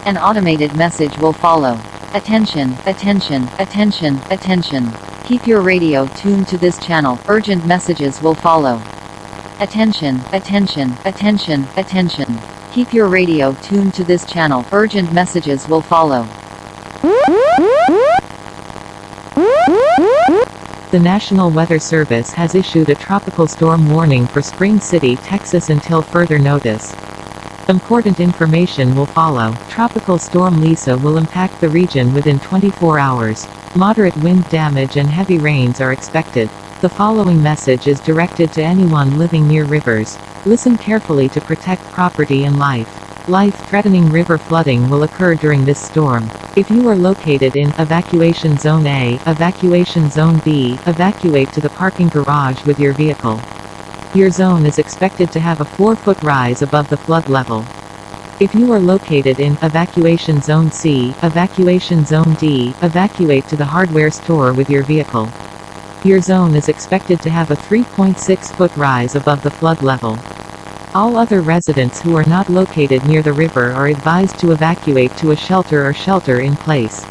An automated message will follow. Attention, attention, attention, attention. Keep your radio tuned to this channel. Urgent messages will follow. Attention, attention, attention, attention. Keep your radio tuned to this channel. Urgent messages will follow. The National Weather Service has issued a tropical storm warning for Spring City, Texas until further notice. Important information will follow. Tropical Storm Lisa will impact the region within 24 hours. Moderate wind damage and heavy rains are expected. The following message is directed to anyone living near rivers. Listen carefully to protect property and life. Life-threatening river flooding will occur during this storm. If you are located in Evacuation Zone A, Evacuation Zone B, evacuate to the parking garage with your vehicle. Your zone is expected to have a 4-foot rise above the flood level. If you are located in Evacuation Zone C, Evacuation Zone D, evacuate to the hardware store with your vehicle. Your zone is expected to have a 3.6-foot rise above the flood level. All other residents who are not located near the river are advised to evacuate to a shelter or shelter in place.